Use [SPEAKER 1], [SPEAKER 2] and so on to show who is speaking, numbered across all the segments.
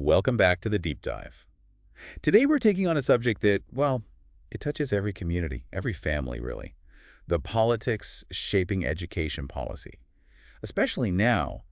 [SPEAKER 1] Welcome back to the Deep Dive. Today we're taking on a subject that, well, it touches every community, every family, really. The politics shaping education policy, especially now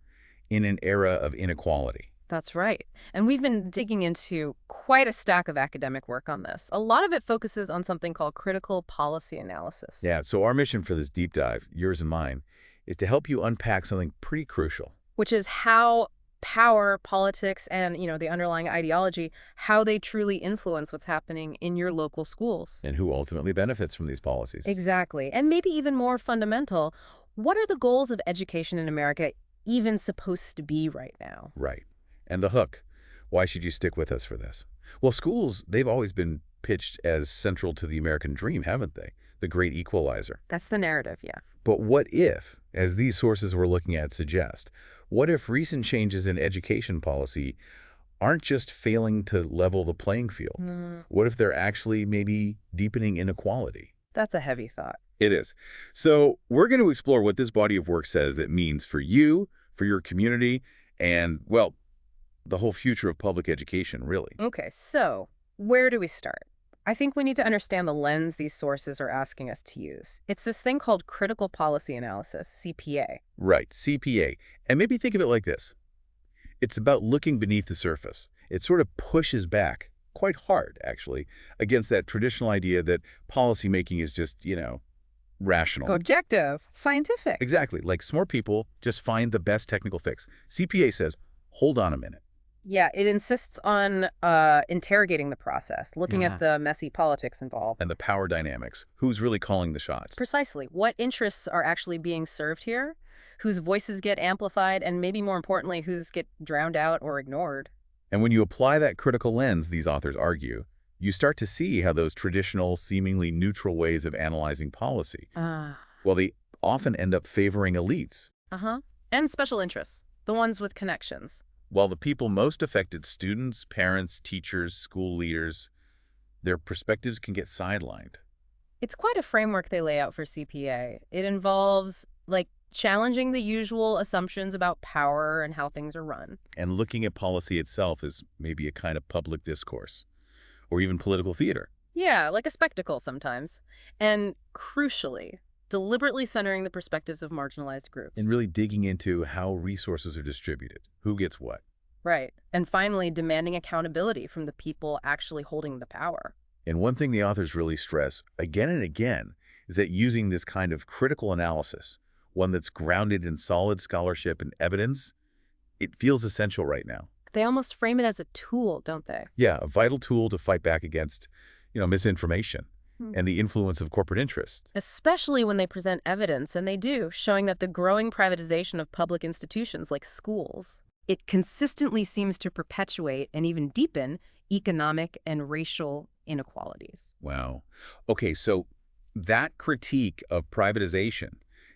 [SPEAKER 1] in an era of inequality.
[SPEAKER 2] That's right. And we've been digging into quite a stack of academic work on this. A lot of it focuses on something called critical policy analysis,
[SPEAKER 1] Yeah, so our mission for this deep dive, yours and mine, is to help you unpack something pretty crucial.
[SPEAKER 2] which is how power, politics, and, the underlying ideology, how they truly influence what's happening in your local schools.
[SPEAKER 1] And who ultimately benefits from these policies.
[SPEAKER 2] Exactly. And maybe even more fundamental, what are the goals of education in America even supposed to be right now?
[SPEAKER 1] Right. And the hook. Why should you stick with us for this? Well, schools, they've always been pitched as central to the American dream, haven't they? The great equalizer.
[SPEAKER 2] That's the narrative, yeah.
[SPEAKER 1] But what if, as these sources we're looking at suggest, what if recent changes in education policy aren't just failing to level the playing field? What if they're actually maybe deepening inequality?
[SPEAKER 2] That's a heavy thought.
[SPEAKER 1] It is. So we're going to explore what this body of work says it means for you, for your community, and, well, the whole future of public education, really.
[SPEAKER 2] Okay, so where do we start? I think we need to understand the lens these sources are asking us to use. It's this thing called critical policy analysis, CPA.
[SPEAKER 1] Right, CPA. And maybe think of it like this. It's about looking beneath the surface. It sort of pushes back, quite hard, actually, against that traditional idea that policymaking is just, rational.
[SPEAKER 2] Objective, scientific.
[SPEAKER 1] Exactly. Like smart people just find the best technical fix. CPA says, hold on a minute.
[SPEAKER 2] Yeah, it insists on interrogating the process, looking
[SPEAKER 1] Yeah.
[SPEAKER 2] at the messy politics involved.
[SPEAKER 1] And the power dynamics. Who's really calling the shots?
[SPEAKER 2] Precisely. What interests are actually being served here? Whose voices get amplified, and maybe more importantly, whose get drowned out or ignored?
[SPEAKER 1] And when you apply that critical lens, these authors argue, you start to see how those traditional, seemingly neutral ways of analyzing policy, well, they often end up favoring elites,
[SPEAKER 2] And special interests, the ones with connections.
[SPEAKER 1] while the people most affected, students, parents, teachers, school leaders, their perspectives can get sidelined.
[SPEAKER 2] It's quite a framework they lay out for CPA. It involves, challenging the usual assumptions about power and how things are run.
[SPEAKER 1] And looking at policy itself as maybe a kind of public discourse, or even political theater.
[SPEAKER 2] Yeah, like a spectacle sometimes. And crucially, deliberately centering the perspectives of marginalized groups.
[SPEAKER 1] And really digging into how resources are distributed, who gets what.
[SPEAKER 2] Right. And finally, demanding accountability from the people actually holding the power.
[SPEAKER 1] And one thing the authors really stress again and again is that using this kind of critical analysis, one that's grounded in solid scholarship and evidence, it feels essential right now.
[SPEAKER 2] They almost frame it as a tool, don't they?
[SPEAKER 1] Yeah, a vital tool to fight back against, misinformation and the influence of corporate interests.
[SPEAKER 2] Especially when they present evidence, and they do, showing that the growing privatization of public institutions like schools, it consistently seems to perpetuate and even deepen economic and racial inequalities.
[SPEAKER 1] Wow. Okay, so that critique of privatization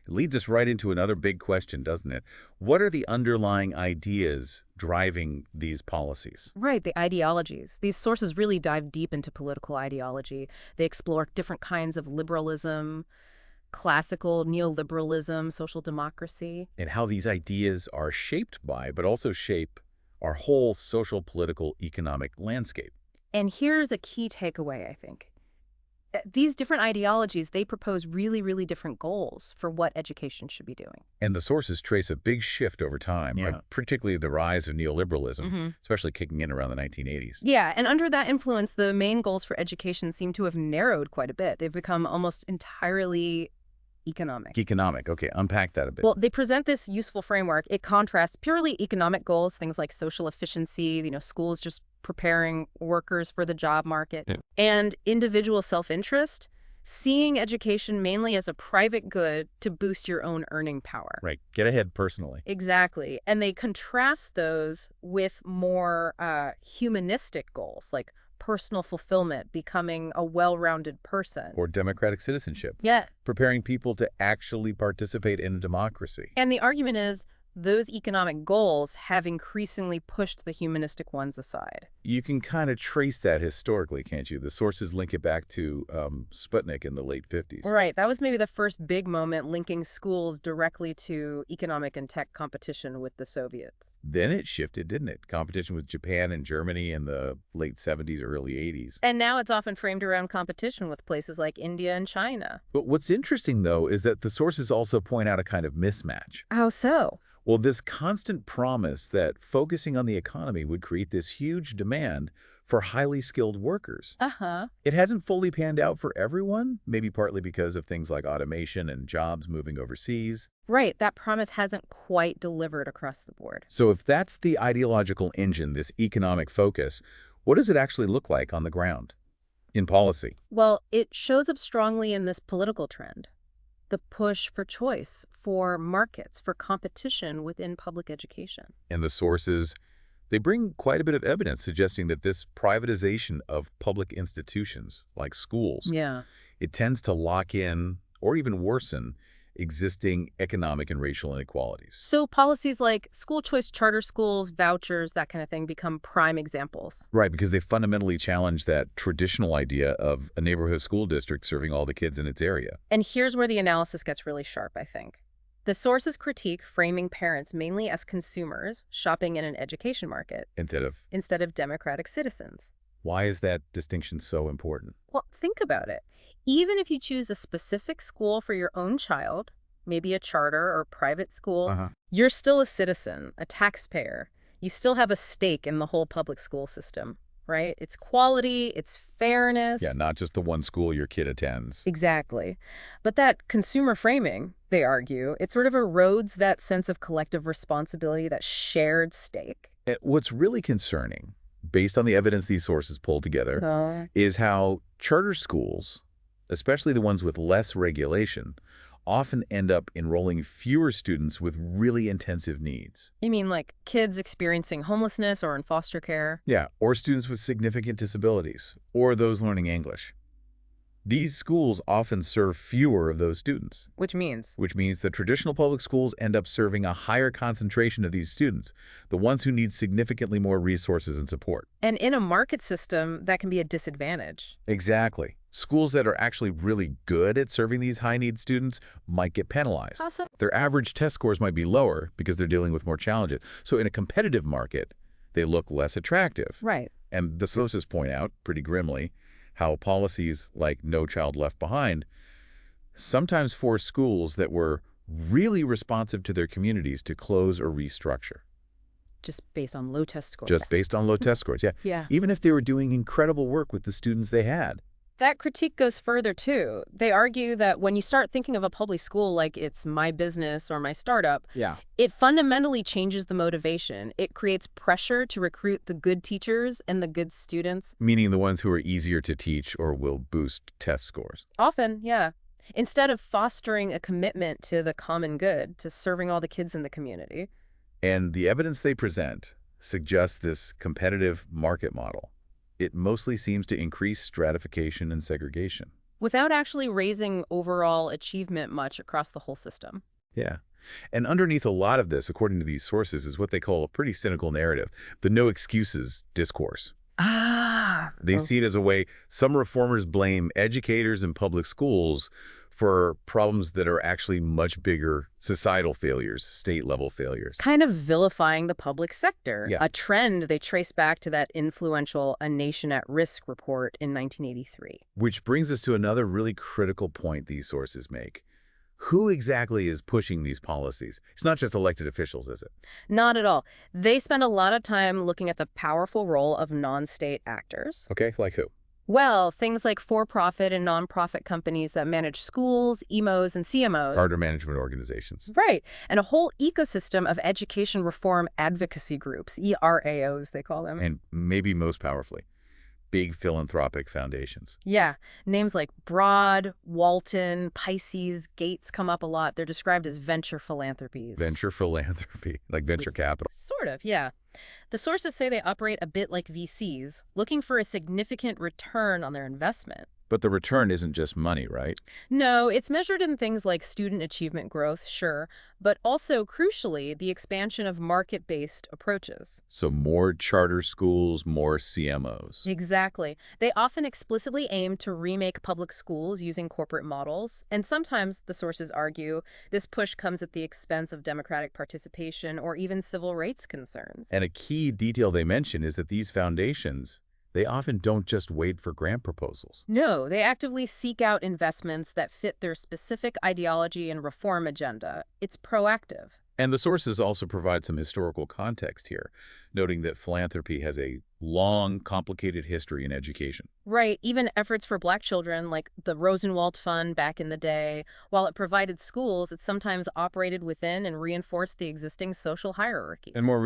[SPEAKER 1] leads us right into another big question, doesn't it? What are the underlying ideas driving these policies?
[SPEAKER 2] Right, the ideologies. These sources really dive deep into political ideology. They explore different kinds of liberalism, classical neoliberalism, social democracy.
[SPEAKER 1] And how these ideas are shaped by, but also shape our whole social, political, economic landscape.
[SPEAKER 2] And here's a key takeaway, I think. These different ideologies, they propose really, really different goals for what education should be doing.
[SPEAKER 1] And the sources trace a big shift over time,
[SPEAKER 2] Yeah.
[SPEAKER 1] right? Particularly the rise of neoliberalism, especially kicking in around the 1980s.
[SPEAKER 2] Yeah, and under that influence, the main goals for education seem to have narrowed quite a bit. They've become almost entirely economic.
[SPEAKER 1] Economic. Okay, unpack that a bit.
[SPEAKER 2] Well, they present this useful framework. It contrasts purely economic goals, things like social efficiency, schools just preparing workers for the job market, and individual self-interest, seeing education mainly as a private good to boost your own earning power.
[SPEAKER 1] Right. Get ahead personally.
[SPEAKER 2] Exactly. And they contrast those with more humanistic goals, like personal fulfillment, becoming a well-rounded person.
[SPEAKER 1] Or democratic citizenship.
[SPEAKER 2] Yeah.
[SPEAKER 1] Preparing people to actually participate in democracy.
[SPEAKER 2] And the argument is, those economic goals have increasingly pushed the humanistic ones aside.
[SPEAKER 1] You can kind of trace that historically, can't you? The sources link it back to Sputnik in the late 50s.
[SPEAKER 2] Right, that was maybe the first big moment linking schools directly to economic and tech competition with the Soviets.
[SPEAKER 1] Then it shifted, didn't it? Competition with Japan and Germany in the late 70s, early 80s.
[SPEAKER 2] And now it's often framed around competition with places like India and China.
[SPEAKER 1] But what's interesting, though, is that the sources also point out a kind of mismatch.
[SPEAKER 2] How so?
[SPEAKER 1] Well, this constant promise that focusing on the economy would create this huge demand for highly skilled workers.
[SPEAKER 2] Uh-huh.
[SPEAKER 1] It hasn't fully panned out for everyone, maybe partly because of things like automation and jobs moving overseas.
[SPEAKER 2] Right, that promise hasn't quite delivered across the board.
[SPEAKER 1] So if that's the ideological engine, this economic focus, what does it actually look like on the ground in policy?
[SPEAKER 2] Well, it shows up strongly in this political trend. The push for choice, for markets, for competition within public education.
[SPEAKER 1] And the sources, they bring quite a bit of evidence suggesting that this privatization of public institutions, like schools,
[SPEAKER 2] Yeah.
[SPEAKER 1] it tends to lock in or even worsen existing economic and racial inequalities.
[SPEAKER 2] So policies like school choice charter schools, vouchers, that kind of thing become prime examples.
[SPEAKER 1] Right, because they fundamentally challenge that traditional idea of a neighborhood school district serving all the kids in its area.
[SPEAKER 2] And here's where the analysis gets really sharp, I think. The sources critique framing parents mainly as consumers shopping in an education market
[SPEAKER 1] Instead of
[SPEAKER 2] democratic citizens.
[SPEAKER 1] why is that distinction so important?
[SPEAKER 2] Well, think about it. Even if you choose a specific school for your own child, maybe a charter or private school, you're still a citizen, a taxpayer. You still have a stake in the whole public school system, right? It's quality, it's fairness.
[SPEAKER 1] Yeah, not just the one school your kid attends.
[SPEAKER 2] Exactly. But that consumer framing, they argue, it sort of erodes that sense of collective responsibility, that shared stake.
[SPEAKER 1] And what's really concerning, based on the evidence these sources pulled together, is how charter schools, especially the ones with less regulation, often end up enrolling fewer students with really intensive needs.
[SPEAKER 2] You mean like kids experiencing homelessness or in foster care?
[SPEAKER 1] Yeah, or students with significant disabilities, or those learning English. These schools often serve fewer of those students.
[SPEAKER 2] Which means
[SPEAKER 1] that traditional public schools end up serving a higher concentration of these students, the ones who need significantly more resources and support.
[SPEAKER 2] And in a market system, that can be a disadvantage.
[SPEAKER 1] Exactly. Schools that are actually really good at serving these high-need students might get penalized.
[SPEAKER 2] Awesome.
[SPEAKER 1] Their average test scores might be lower because they're dealing with more challenges. So in a competitive market, they look less attractive.
[SPEAKER 2] Right.
[SPEAKER 1] And the sources point out, pretty grimly, how policies like No Child Left Behind sometimes force schools that were really responsive to their communities to close or restructure.
[SPEAKER 2] Just based on low test scores.
[SPEAKER 1] Just based on low test scores, yeah.
[SPEAKER 2] Yeah.
[SPEAKER 1] Even if they were doing incredible work with the students they had.
[SPEAKER 2] That critique goes further, too. They argue that when you start thinking of a public school like it's my business or my startup, it fundamentally changes the motivation. It creates pressure to recruit the good teachers and the good students.
[SPEAKER 1] Meaning the ones who are easier to teach or will boost test scores.
[SPEAKER 2] Often, yeah. Instead of fostering a commitment to the common good, to serving all the kids in the community.
[SPEAKER 1] And the evidence they present suggests this competitive market model. It mostly seems to increase stratification and segregation.
[SPEAKER 2] Without actually raising overall achievement much across the whole system.
[SPEAKER 1] Yeah. And underneath a lot of this, according to these sources, is what they call a pretty cynical narrative, the no excuses discourse. They see it as a way some reformers blame educators and public schools for problems that are actually much bigger societal failures, state-level failures.
[SPEAKER 2] Kind of vilifying the public sector,
[SPEAKER 1] Yeah.
[SPEAKER 2] a trend they trace back to that influential A Nation at Risk report in 1983.
[SPEAKER 1] Which brings us to another really critical point these sources make. Who exactly is pushing these policies? It's not just elected officials, is it?
[SPEAKER 2] Not at all. They spend a lot of time looking at the powerful role of non-state actors.
[SPEAKER 1] Okay, like who?
[SPEAKER 2] Well, things like for-profit and nonprofit companies that manage schools, EMOs, and CMOs.
[SPEAKER 1] Charter management organizations.
[SPEAKER 2] Right. And a whole ecosystem of education reform advocacy groups, ERAOs, they call them.
[SPEAKER 1] And maybe most powerfully, big philanthropic foundations.
[SPEAKER 2] Yeah. Names like Broad, Walton, Pisces, Gates come up a lot. They're described as venture philanthropies.
[SPEAKER 1] Venture philanthropy, like venture capital.
[SPEAKER 2] Sort of, yeah. The sources say they operate a bit like VCs, looking for a significant return on their investment.
[SPEAKER 1] But the return isn't just money, right?
[SPEAKER 2] No, it's measured in things like student achievement growth, sure, but also, crucially, the expansion of market-based approaches.
[SPEAKER 1] So more charter schools, more CMOs.
[SPEAKER 2] Exactly. They often explicitly aim to remake public schools using corporate models, and sometimes, the sources argue, this push comes at the expense of democratic participation or even civil rights concerns.
[SPEAKER 1] And a key detail they mention is that these foundations, they often don't just wait for grant proposals.
[SPEAKER 2] No, they actively seek out investments that fit their specific ideology and reform agenda. It's proactive.
[SPEAKER 1] And the sources also provide some historical context here, noting that philanthropy has a long, complicated history in education.
[SPEAKER 2] Right, even efforts for Black children, like the Rosenwald Fund back in the day, while it provided schools, it sometimes operated within and reinforced the existing social hierarchies.
[SPEAKER 1] And
[SPEAKER 2] More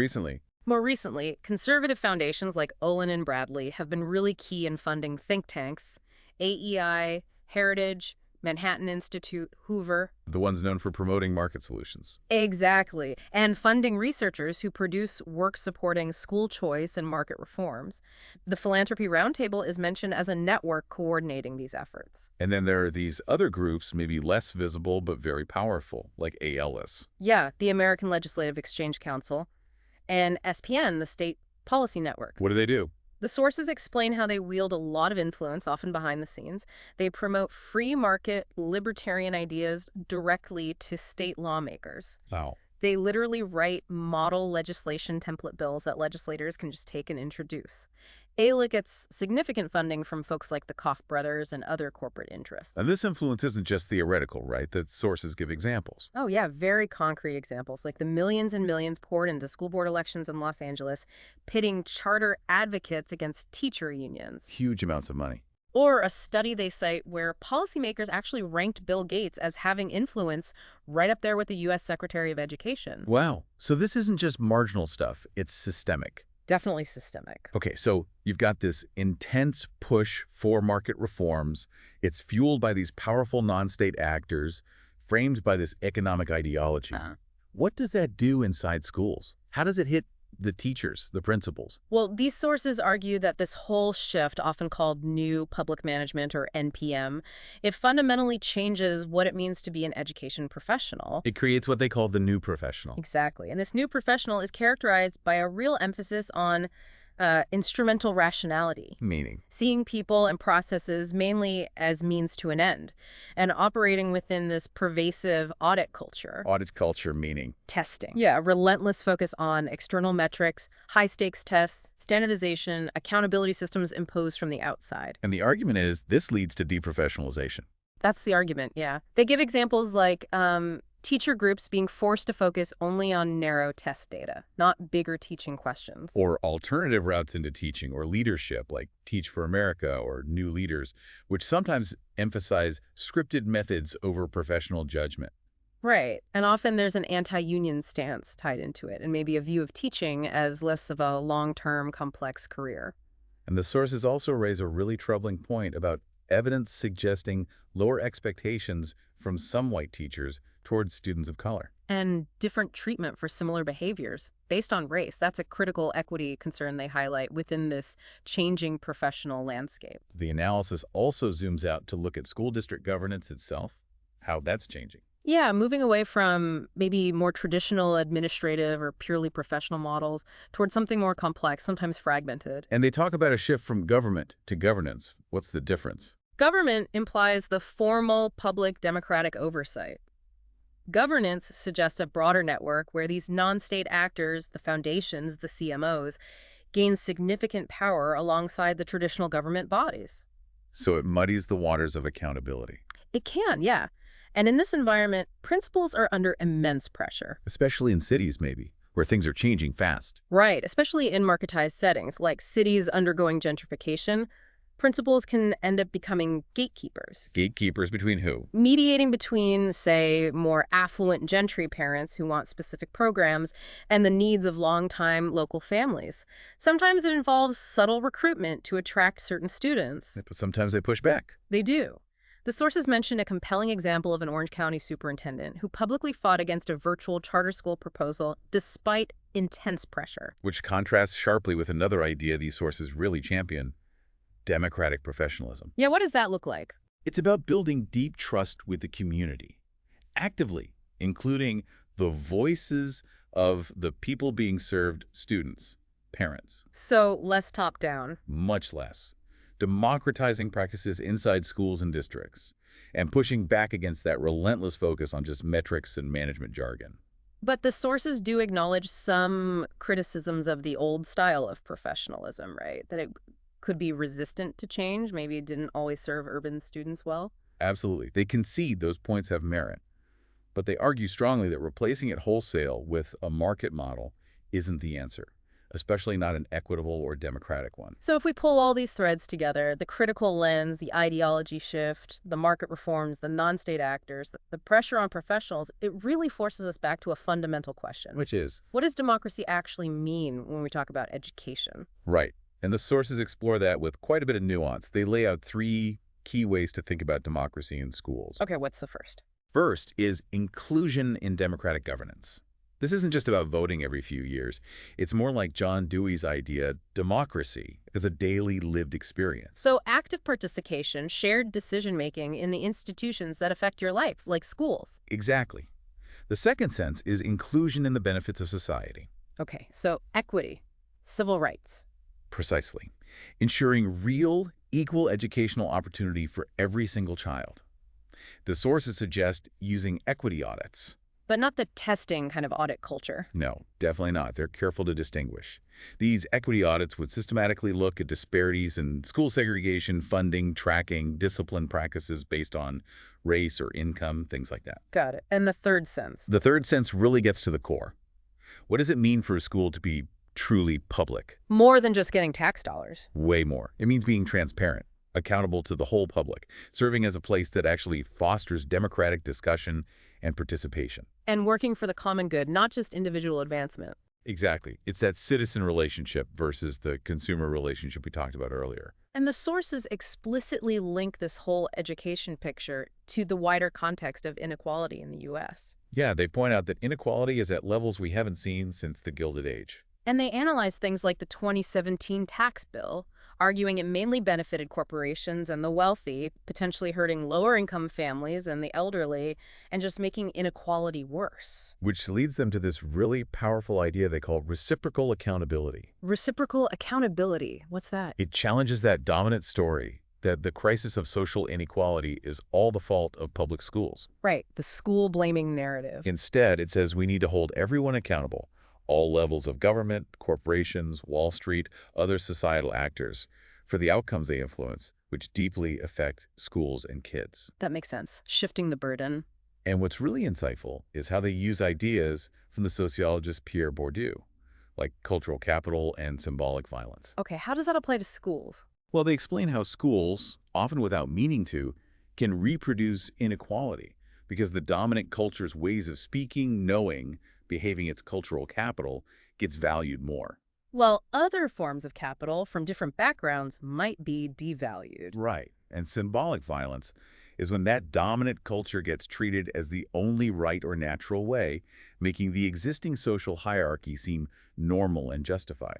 [SPEAKER 2] recently, conservative foundations like Olin and Bradley have been really key in funding think tanks, AEI, Heritage, Manhattan Institute, Hoover.
[SPEAKER 1] the ones known for promoting market solutions.
[SPEAKER 2] Exactly, and funding researchers who produce work supporting school choice and market reforms. The Philanthropy Roundtable is mentioned as a network coordinating these efforts.
[SPEAKER 1] And then there are these other groups, maybe less visible but very powerful, like ALS.
[SPEAKER 2] Yeah, the American Legislative Exchange Council, and SPN, the State Policy Network.
[SPEAKER 1] What do they do?
[SPEAKER 2] The sources explain how they wield a lot of influence, often behind the scenes. They promote free market, libertarian ideas directly to state lawmakers.
[SPEAKER 1] Wow.
[SPEAKER 2] They literally write model legislation template bills that legislators can just take and introduce. ALA gets significant funding from folks like the Koch brothers and other corporate interests.
[SPEAKER 1] And this influence isn't just theoretical, right? The sources give examples.
[SPEAKER 2] Oh, yeah, very concrete examples, like the millions and millions poured into school board elections in Los Angeles, pitting charter advocates against teacher unions.
[SPEAKER 1] Huge amounts of money.
[SPEAKER 2] Or a study they cite where policymakers actually ranked Bill Gates as having influence right up there with the U.S. Secretary of Education.
[SPEAKER 1] Wow. So this isn't just marginal stuff, it's systemic.
[SPEAKER 2] Definitely systemic.
[SPEAKER 1] Okay, so you've got this intense push for market reforms. It's fueled by these powerful non-state actors, framed by this economic ideology. What does that do inside schools? How does it hit the teachers, the principals?
[SPEAKER 2] Well, these sources argue that this whole shift, often called New Public Management or NPM, it fundamentally changes what it means to be an education professional.
[SPEAKER 1] It creates what they call the new professional.
[SPEAKER 2] Exactly. And this new professional is characterized by a real emphasis on instrumental rationality.
[SPEAKER 1] Meaning?
[SPEAKER 2] Seeing people and processes mainly as means to an end, and operating within this pervasive audit culture.
[SPEAKER 1] Audit culture meaning?
[SPEAKER 2] Testing. Yeah, a relentless focus on external metrics, high-stakes tests, standardization, accountability systems imposed from the outside.
[SPEAKER 1] And the argument is this leads to deprofessionalization.
[SPEAKER 2] That's the argument, yeah. They give examples like teacher groups being forced to focus only on narrow test data, not bigger teaching questions.
[SPEAKER 1] Or alternative routes into teaching or leadership, like Teach for America or New Leaders, which sometimes emphasize scripted methods over professional judgment.
[SPEAKER 2] Right. And often there's an anti-union stance tied into it, and maybe a view of teaching as less of a long-term, complex career.
[SPEAKER 1] And the sources also raise a really troubling point about evidence suggesting lower expectations from some white teachers towards students of color.
[SPEAKER 2] And different treatment for similar behaviors based on race. That's a critical equity concern they highlight within this changing professional landscape.
[SPEAKER 1] The analysis also zooms out to look at school district governance itself, how that's changing.
[SPEAKER 2] Yeah, moving away from maybe more traditional administrative or purely professional models towards something more complex, sometimes fragmented.
[SPEAKER 1] And they talk about a shift from government to governance. What's the difference?
[SPEAKER 2] Government implies the formal public democratic oversight. Governance suggests a broader network where these non-state actors, the foundations, the CMOs, gain significant power alongside the traditional government bodies.
[SPEAKER 1] So it muddies the waters of accountability.
[SPEAKER 2] It can, yeah. And in this environment, principals are under immense pressure.
[SPEAKER 1] Especially in cities, maybe, where things are changing fast.
[SPEAKER 2] Right, especially in marketized settings, like cities undergoing gentrification. Principals can end up becoming gatekeepers.
[SPEAKER 1] Gatekeepers between who?
[SPEAKER 2] Mediating between, say, more affluent gentry parents who want specific programs and the needs of longtime local families. Sometimes it involves subtle recruitment to attract certain students.
[SPEAKER 1] But sometimes they push back.
[SPEAKER 2] They do. The sources mention a compelling example of an Orange County superintendent who publicly fought against a virtual charter school proposal despite intense pressure.
[SPEAKER 1] Which contrasts sharply with another idea these sources really champion: democratic professionalism.
[SPEAKER 2] Yeah, what does that look like?
[SPEAKER 1] It's about building deep trust with the community, actively including the voices of the people being served, students, parents.
[SPEAKER 2] So less top-down.
[SPEAKER 1] Much less. Democratizing practices inside schools and districts, and pushing back against that relentless focus on just metrics and management jargon.
[SPEAKER 2] But the sources do acknowledge some criticisms of the old style of professionalism, right? That it could be resistant to change, maybe it didn't always serve urban students well.
[SPEAKER 1] Absolutely. They concede those points have merit, but they argue strongly that replacing it wholesale with a market model isn't the answer, especially not an equitable or democratic one.
[SPEAKER 2] So if we pull all these threads together, the critical lens, the ideology shift, the market reforms, the non-state actors, the pressure on professionals, it really forces us back to a fundamental question.
[SPEAKER 1] Which is?
[SPEAKER 2] What does democracy actually mean when we talk about education?
[SPEAKER 1] Right. And the sources explore that with quite a bit of nuance. They lay out 3 key ways to think about democracy in schools.
[SPEAKER 2] Okay, what's the first?
[SPEAKER 1] First is inclusion in democratic governance. This isn't just about voting every few years. It's more like John Dewey's idea, democracy as a daily lived experience.
[SPEAKER 2] So active participation, shared decision-making in the institutions that affect your life, like schools.
[SPEAKER 1] Exactly. The second sense is inclusion in the benefits of society.
[SPEAKER 2] Okay, so equity, civil rights.
[SPEAKER 1] Precisely. Ensuring real, equal educational opportunity for every single child. The sources suggest using equity audits.
[SPEAKER 2] But not the testing kind of audit culture.
[SPEAKER 1] No, definitely not. They're careful to distinguish. These equity audits would systematically look at disparities in school segregation, funding, tracking, discipline practices based on race or income, things like that.
[SPEAKER 2] Got it. And the third sense?
[SPEAKER 1] The third sense really gets to the core. What does it mean for a school to be truly public?
[SPEAKER 2] More than just getting tax dollars.
[SPEAKER 1] Way more. It means being transparent, accountable to the whole public, serving as a place that actually fosters democratic discussion and participation.
[SPEAKER 2] And working for the common good, not just individual advancement.
[SPEAKER 1] Exactly. It's that citizen relationship versus the consumer relationship we talked about earlier.
[SPEAKER 2] And the sources explicitly link this whole education picture to the wider context of inequality in the U.S.
[SPEAKER 1] Yeah, they point out that inequality is at levels we haven't seen since the Gilded Age.
[SPEAKER 2] And they analyze things like the 2017 tax bill, arguing it mainly benefited corporations and the wealthy, potentially hurting lower-income families and the elderly, and just making inequality worse.
[SPEAKER 1] Which leads them to this really powerful idea they call reciprocal accountability.
[SPEAKER 2] Reciprocal accountability. What's that?
[SPEAKER 1] It challenges that dominant story that the crisis of social inequality is all the fault of public schools.
[SPEAKER 2] Right, the school-blaming narrative.
[SPEAKER 1] Instead, it says we need to hold everyone accountable. All levels of government, corporations, Wall Street, other societal actors, for the outcomes they influence, which deeply affect schools and kids.
[SPEAKER 2] That makes sense. Shifting the burden.
[SPEAKER 1] And what's really insightful is how they use ideas from the sociologist Pierre Bourdieu, like cultural capital and symbolic violence.
[SPEAKER 2] Okay, how does that apply to schools?
[SPEAKER 1] Well, they explain how schools, often without meaning to, can reproduce inequality because the dominant culture's ways of speaking, knowing, behaving its cultural capital gets valued more.
[SPEAKER 2] Well, other forms of capital from different backgrounds might be devalued.
[SPEAKER 1] Right. And symbolic violence is when that dominant culture gets treated as the only right or natural way, making the existing social hierarchy seem normal and justified.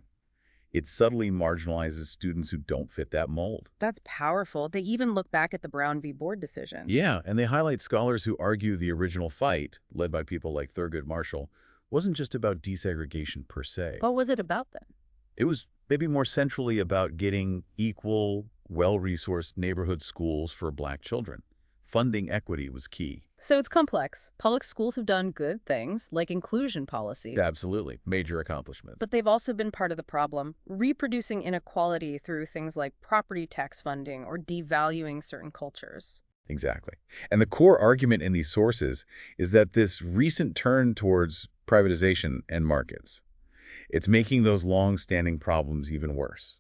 [SPEAKER 1] It subtly marginalizes students who don't fit that mold.
[SPEAKER 2] That's powerful. They even look back at the Brown v. Board decision.
[SPEAKER 1] Yeah, and they highlight scholars who argue the original fight, led by people like Thurgood Marshall, wasn't just about desegregation per se.
[SPEAKER 2] What was it about then?
[SPEAKER 1] It was maybe more centrally about getting equal, well-resourced neighborhood schools for Black children. Funding equity was key.
[SPEAKER 2] So it's complex. Public schools have done good things, like inclusion policy.
[SPEAKER 1] Absolutely. Major accomplishments.
[SPEAKER 2] But they've also been part of the problem, reproducing inequality through things like property tax funding or devaluing certain cultures.
[SPEAKER 1] Exactly. And the core argument in these sources is that this recent turn towards privatization and markets, it's making those long-standing problems even worse.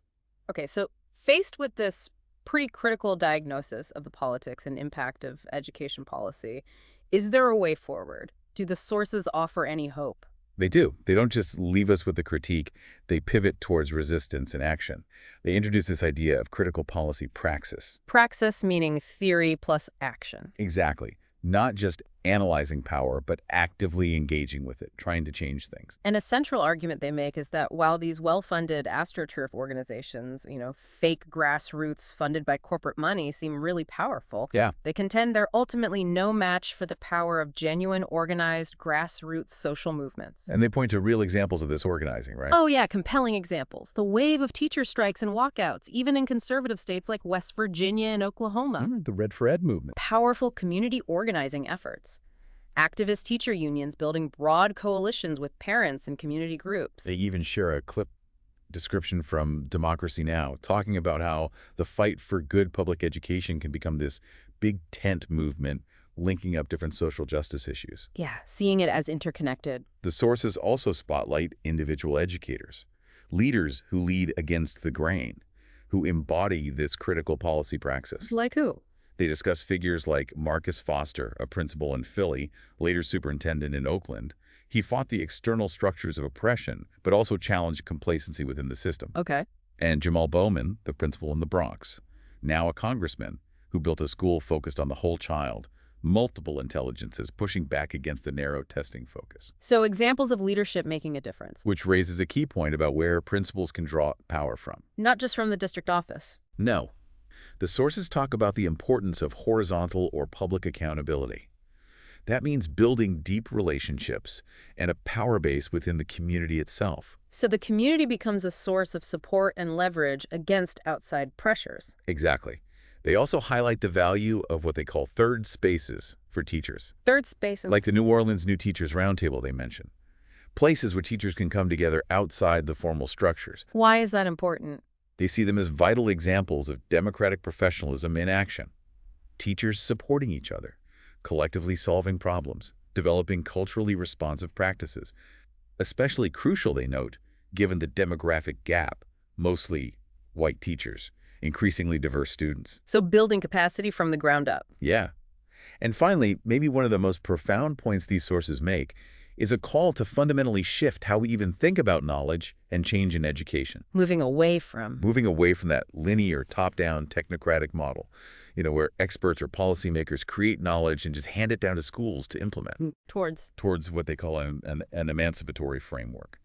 [SPEAKER 2] Okay, so faced with this pretty critical diagnosis of the politics and impact of education policy, is there a way forward? Do the sources offer any hope?
[SPEAKER 1] They do. They don't just leave us with the critique. They pivot towards resistance and action. They introduce this idea of critical policy praxis.
[SPEAKER 2] Praxis meaning theory plus action.
[SPEAKER 1] Exactly. Not just analyzing power, but actively engaging with it, trying to change things.
[SPEAKER 2] And a central argument they make is that while these well-funded AstroTurf organizations, fake grassroots funded by corporate money, seem really powerful,
[SPEAKER 1] Yeah.
[SPEAKER 2] they contend they're ultimately no match for the power of genuine, organized, grassroots social movements.
[SPEAKER 1] And they point to real examples of this organizing, right?
[SPEAKER 2] Oh, yeah, compelling examples. The wave of teacher strikes and walkouts, even in conservative states like West Virginia and Oklahoma.
[SPEAKER 1] The Red for Ed movement.
[SPEAKER 2] Powerful community organizing efforts. Activist teacher unions building broad coalitions with parents and community groups.
[SPEAKER 1] They even share a clip description from Democracy Now! Talking about how the fight for good public education can become this big tent movement linking up different social justice issues.
[SPEAKER 2] Yeah, seeing it as interconnected.
[SPEAKER 1] The sources also spotlight individual educators, leaders who lead against the grain, who embody this critical policy praxis.
[SPEAKER 2] Like who?
[SPEAKER 1] They discuss figures like Marcus Foster, a principal in Philly, later superintendent in Oakland. He fought the external structures of oppression, but also challenged complacency within the system.
[SPEAKER 2] Okay.
[SPEAKER 1] And Jamal Bowman, the principal in the Bronx, now a congressman, who built a school focused on the whole child, multiple intelligences pushing back against the narrow testing focus.
[SPEAKER 2] So examples of leadership making a difference.
[SPEAKER 1] Which raises a key point about where principals can draw power from.
[SPEAKER 2] Not just from the district office.
[SPEAKER 1] No. The sources talk about the importance of horizontal or public accountability. That means building deep relationships and a power base within the community itself.
[SPEAKER 2] So the community becomes a source of support and leverage against outside pressures.
[SPEAKER 1] Exactly. They also highlight the value of what they call third spaces for teachers.
[SPEAKER 2] Third space.
[SPEAKER 1] Like the New Orleans New Teachers Roundtable they mentioned. Places where teachers can come together outside the formal structures.
[SPEAKER 2] Why is that important?
[SPEAKER 1] They see them as vital examples of democratic professionalism in action. Teachers supporting each other, collectively solving problems, developing culturally responsive practices. Especially crucial, they note, given the demographic gap, mostly white teachers, increasingly diverse students.
[SPEAKER 2] So building capacity from the ground up.
[SPEAKER 1] Yeah. And finally, maybe one of the most profound points these sources make is a call to fundamentally shift how we even think about knowledge and change in education.
[SPEAKER 2] Moving away from
[SPEAKER 1] that linear, top-down, technocratic model, where experts or policymakers create knowledge and just hand it down to schools to implement.
[SPEAKER 2] Towards
[SPEAKER 1] what they call an emancipatory framework.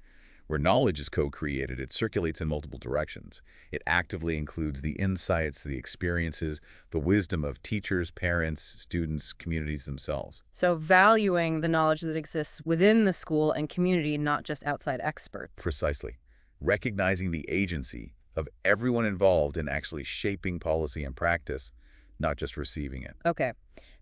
[SPEAKER 1] Where knowledge is co-created, it circulates in multiple directions. It actively includes the insights, the experiences, the wisdom of teachers, parents, students, communities themselves.
[SPEAKER 2] So valuing the knowledge that exists within the school and community, not just outside experts.
[SPEAKER 1] Precisely. Recognizing the agency of everyone involved in actually shaping policy and practice, not just receiving it.
[SPEAKER 2] Okay.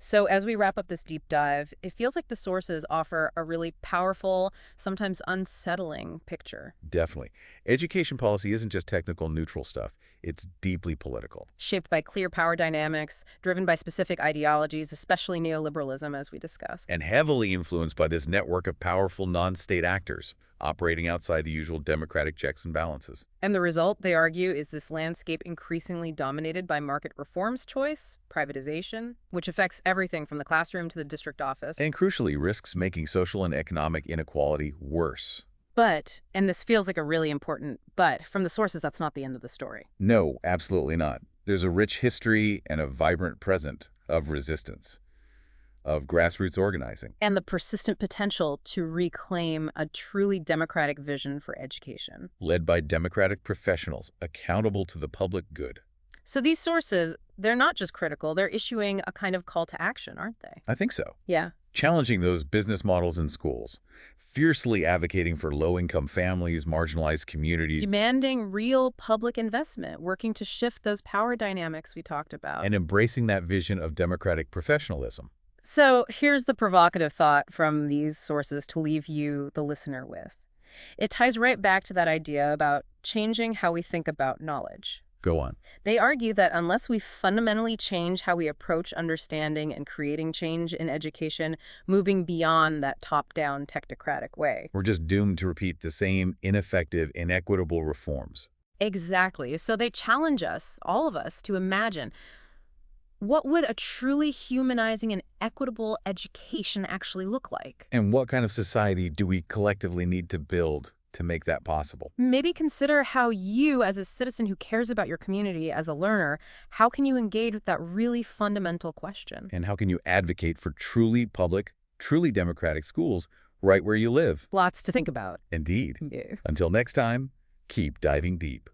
[SPEAKER 2] So as we wrap up this deep dive, it feels like the sources offer a really powerful, sometimes unsettling picture.
[SPEAKER 1] Definitely. Education policy isn't just technical, neutral stuff. It's deeply political.
[SPEAKER 2] Shaped by clear power dynamics, driven by specific ideologies, especially neoliberalism, as we discussed.
[SPEAKER 1] And heavily influenced by this network of powerful non-state actors operating outside the usual democratic checks and balances.
[SPEAKER 2] And the result, they argue, is this landscape increasingly dominated by market reforms choice, privatization, which affects everything from the classroom to the district office.
[SPEAKER 1] And crucially, risks making social and economic inequality worse.
[SPEAKER 2] But, and this feels like a really important but, from the sources, that's not the end of the story.
[SPEAKER 1] No, absolutely not. There's a rich history and a vibrant present of resistance, of grassroots organizing.
[SPEAKER 2] And the persistent potential to reclaim a truly democratic vision for education.
[SPEAKER 1] Led by democratic professionals accountable to the public good.
[SPEAKER 2] So these sources, they're not just critical, they're issuing a kind of call to action, aren't they?
[SPEAKER 1] I think so.
[SPEAKER 2] Yeah.
[SPEAKER 1] Challenging those business models in schools. Fiercely advocating for low-income families, marginalized communities.
[SPEAKER 2] Demanding real public investment, working to shift those power dynamics we talked about.
[SPEAKER 1] And embracing that vision of democratic professionalism.
[SPEAKER 2] So here's the provocative thought from these sources to leave you, the listener, with. It ties right back to that idea about changing how we think about knowledge.
[SPEAKER 1] Go on.
[SPEAKER 2] They argue that unless we fundamentally change how we approach understanding and creating change in education, moving beyond that top-down technocratic way,
[SPEAKER 1] we're just doomed to repeat the same ineffective, inequitable reforms.
[SPEAKER 2] Exactly. So they challenge us, all of us, to imagine what would a truly humanizing and equitable education actually look like?
[SPEAKER 1] And what kind of society do we collectively need to build to make that possible.
[SPEAKER 2] Maybe consider how you, as a citizen who cares about your community, as a learner, how can you engage with that really fundamental question?
[SPEAKER 1] And how can you advocate for truly public, truly democratic schools right where you live?
[SPEAKER 2] Lots to think about.
[SPEAKER 1] Indeed.
[SPEAKER 2] Yeah.
[SPEAKER 1] Until next time, keep diving deep.